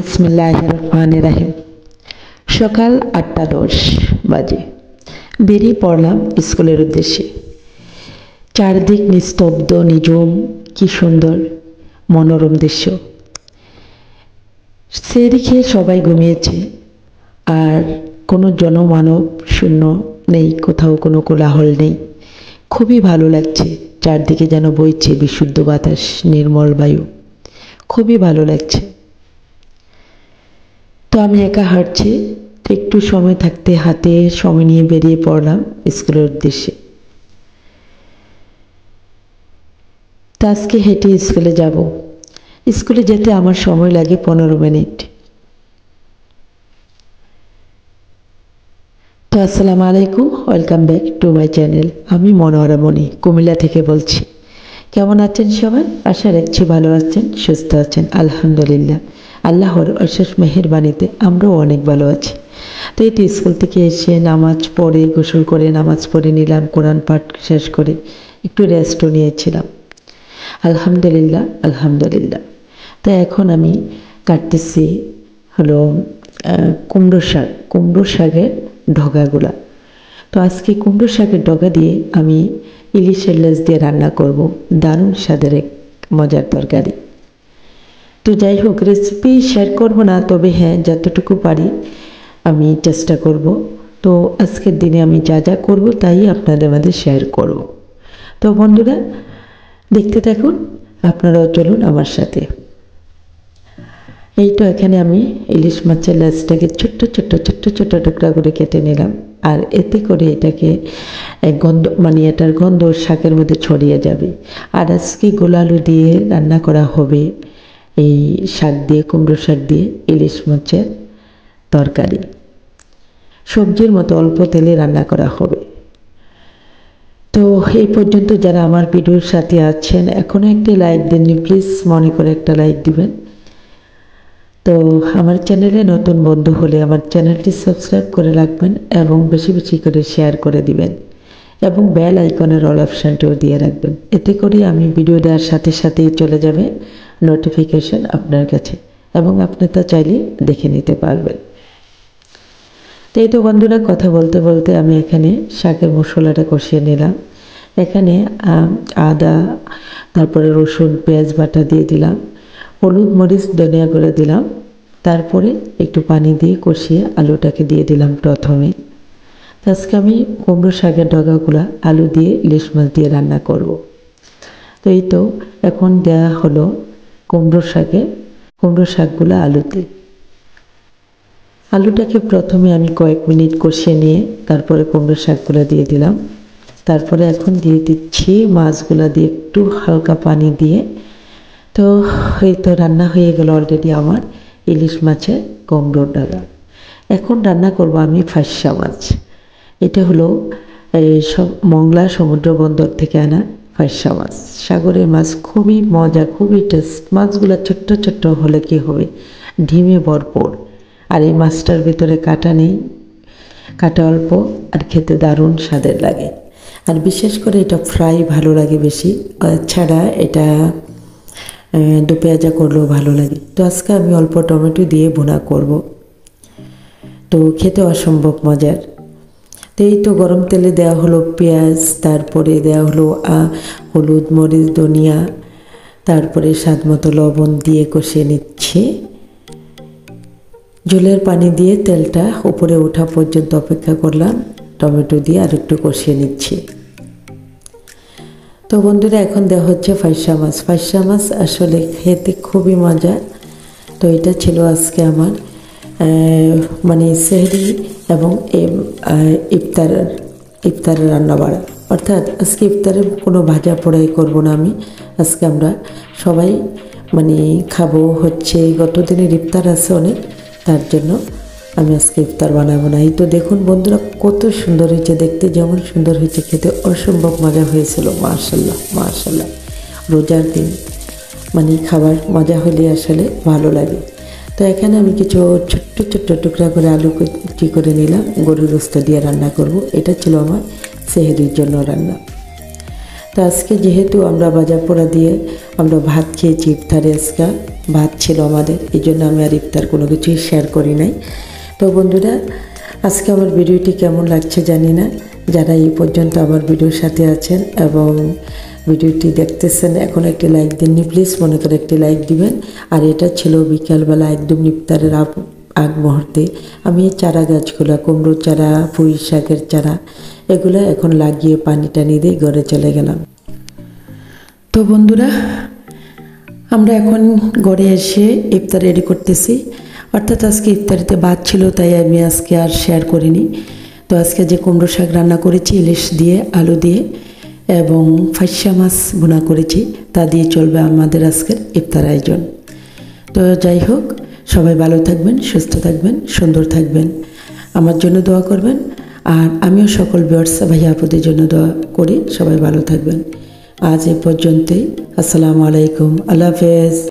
বিসমিল্লাহির রহমানির রহিম। সকাল ৮:১০ বাজে বেরিয়ে পড়লাম স্কুলের উদ্দেশ্যে। চারদিক নিস্তব্ধ, নিঝুম, কি সুন্দর মনোরম দৃশ্য। সেদিকে সবাই ঘুমিয়েছে, আর কোনো জনমানব শূন্য নেই, কোথাও কোনো কোলাহল নেই। খুবই ভালো লাগছে, চারদিকে যেন বইছে বিশুদ্ধ বাতাস, নির্মল বায়ু। খুবই ভালো লাগছে। তো আমি একা হাঁটছি, একটু সময় থাকতে হাতে সময় নিয়ে বেরিয়ে পড়লাম স্কুলের উদ্দেশ্যে। তো আজকে হেঁটে স্কুলে যাব। স্কুলে যেতে আমার সময় লাগে 15 মিনিট। তো আসসালামু আলাইকুম, welcome back to my channel. আমি মনোহরা মণি কুমিল্লা থেকে বলছি। কেমন আছেন সবাই? আশা রাখছি ভালো আছেন, সুস্থ আছেন। আলহামদুলিল্লাহ, আল্লাহর অশেষ মেহেরবানিতে আমরাও অনেক ভালো আছি। তো এই স্কুল থেকে এসে নামাজ পড়ে, গোসল করে নামাজ পড়ে নিলাম, কোরআন পাঠ শেষ করে একটু রেস্টও নিয়েছিলাম। আলহামদুলিল্লাহ আলহামদুলিল্লাহ। তো এখন আমি কাটতেছি হলো কুমড়ো শাকের ডগাগুলা। তো আজকে কুমড়ো শাকের ডগা দিয়ে আমি ইলিশের লেজ দিয়ে রান্না করব। দারুণ স্বাদের এক মজার তরকারি। তো যাই হোক, রেসিপি শেয়ার করব না, তবে হ্যাঁ যতটুকু পারি আমি চেষ্টা করব। তো আজকের দিনে আমি যা যা করব তাই আপনাদের মধ্যে শেয়ার করব। তো বন্ধুরা দেখতে থাকুন, আপনারাও চলুন আমার সাথে। এই তো এখানে আমি ইলিশ মাছের লেজটাকে ছোট্ট ছোট্ট ছোট্ট ছোট্ট টুকরা করে কেটে নিলাম। আর এতে করে এটাকে গন্ধ, মানে এটার গন্ধ শাকের মধ্যে ছড়িয়ে যাবে। আর আজকে গোলালু দিয়ে রান্না করা হবে এই শাক দিয়ে, কুমড়ো শাক দিয়ে ইলিশ মাছের তরকারি। সবজির মতো অল্প তেলে রান্না করা হবে। তো এই পর্যন্ত যারা আমার ভিডিওর সাথে আছেন, এখনও একটি লাইক দেননি, প্লিজ মনে করে একটা লাইক দিবেন। তো আমার চ্যানেলে নতুন বন্ধু হলে আমার চ্যানেলটি সাবস্ক্রাইব করে রাখবেন এবং বেশি বেশি করে শেয়ার করে দিবেন এবং বেল আইকনের অল অপশানটিও দিয়ে রাখবেন। এতে করে আমি ভিডিও দেওয়ার সাথে সাথেই চলে যাবে নোটিফিকেশন আপনার কাছে এবং আপনি তা চাইলে দেখে নিতে পারবেন। তো এই তো বন্ধুরা, কথা বলতে বলতে আমি এখানে শাকের মশলাটা কষিয়ে নিলাম। এখানে আদা, তারপরে রসুন, পেঁয়াজ বাটা দিয়ে দিলাম, হলুদ, মরিচ, ধনিয়া করে দিলাম। তারপরে একটু পানি দিয়ে কষিয়ে আলুটাকে দিয়ে দিলাম প্রথমে। আজকে আমি কুমড়ো শাকের ডগাগুলা আলু দিয়ে ইলিশ মাছ দিয়ে রান্না করব। তো এই তো এখন দেওয়া হলো কুমড়ো শাকগুলো আলুতে। আলুটাকে প্রথমে আমি কয়েক মিনিট কষিয়ে নিয়ে তারপরে কুমড়ো শাকগুলো দিয়ে দিলাম। তারপরে এখন দিয়ে দিচ্ছি মাছগুলো দিয়ে একটু হালকা পানি দিয়ে। তো এই তো রান্না হয়ে গেল অলরেডি আমার ইলিশ মাছের কুমড়োর ডগা। এখন রান্না করব আমি ফাঁসা মাছ। এটা হলো মংলা সমুদ্র বন্দর থেকে আনা ফাঁসা মাছ, সাগরের মাছ। খুবই মজা, খুবই টেস্ট। মাছগুলো ছোট্ট ছোট্ট হলে কি হবে, ডিমে ভরপুর। আর এই মাছটার ভিতরে কাঁটা নেই, কাঁটা অল্প, আর খেতে দারুণ স্বাদের লাগে। আর বিশেষ করে এটা ফ্রাই ভালো লাগে বেশি, ছাড়া এটা দু পেঁয়াজা করলেও ভালো লাগে। তো আজকে আমি অল্প টমেটো দিয়ে ভুনা করব। তো খেতে অসম্ভব মজার। তো এই তো গরম তেলে দেওয়া হলো পেঁয়াজ, তারপরে দেওয়া হলো হলুদ, মরিচ, ধনিয়া, তারপরে স্বাদ মতো লবণ দিয়ে কষিয়ে নিচ্ছি। ঝোলের পানি দিয়ে তেলটা উপরে ওঠা পর্যন্ত অপেক্ষা করলাম। টমেটো দিয়ে আর একটু কষিয়ে নিচ্ছি। তো বন্ধুরা এখন দেওয়া হচ্ছে ফাঁসা মাছ। ফাঁসা মাছ আসলে খেতে খুবই মজা। তো এটা ছিল আজকে আমার মানে সেহরি এবং ইফতারের রান্না বাড়া। অর্থাৎ আজকে ইফতারে কোনো ভাজা পোড়াই করব না আমি। আজকে আমরা সবাই মানে খাবো হচ্ছে, গত দিনের ইফতার আছে অনেক, তার জন্য আমি আজকে ইফতার বানাবো না। এই তো দেখুন বন্ধুরা কত সুন্দর হয়েছে দেখতে, যেমন সুন্দর হয়েছে খেতে, অসম্ভব মজা হয়েছিল। মাশাল্লাহ মাশাল্লাহ। রোজার দিন মানে খাবার মজা হলে আসলে ভালো লাগে। তো এখানে আমি কিছু ছোট্ট ছোট্ট টুকরা করে আলু কুচি করে নিলাম, গরুর গোশত দিয়ে রান্না করব। এটা ছিল আমার সেহরির জন্য রান্না। তো আজকে যেহেতু আমরা বাজার পোড়া দিয়ে আমরা ভাত খেয়েছি ইফতারে, আজকে ভাত ছিল আমাদের, এই জন্য আমি আর ইফতার কোনো কিছুই শেয়ার করি নাই। তো বন্ধুরা, আজকে আমার ভিডিওটি কেমন লাগছে জানি না, যারা এই পর্যন্ত আমার ভিডিওর সাথে আছেন এবং ভিডিওটি দেখতেছেন এখন একটি লাইক দেননি, প্লিজ মনে করে একটি লাইক দিবেন। আর এটা ছিল বিকালবেলা একদম ইফতারের আগ মুহূর্তে আমি এই চারা গাছগুলো, কুমড়োর চারা, পুঁই শাকের চারা, এগুলো এখন লাগিয়ে পানি টানি দিয়ে ঘরে চলে গেলাম। তো বন্ধুরা, আমরা এখন ঘরে এসে ইফতার রেডি করতেছি, অর্থাৎ আজকে ইফতারিতে ভাত ছিল তাই আমি আজকে আর শেয়ার করিনি। তো আজকে যে কুমড়ো শাক রান্না করেছি ইলিশ দিয়ে, আলু দিয়ে এবং ফাইসা মাছ ভুনা করেছি, তা দিয়ে চলবে আমাদের আজকের ইফতার আয়োজন। তো যাই হোক, সবাই ভালো থাকবেন, সুস্থ থাকবেন, সুন্দর থাকবেন, আমার জন্য দোয়া করবেন। আর আমিও সকল ভিউয়ার্স ভাইয়া আপুদের জন্য দোয়া করি, সবাই ভালো থাকবেন। আজ এ পর্যন্তই। আসসালামু আলাইকুম, আল্লাহ হাফেজ।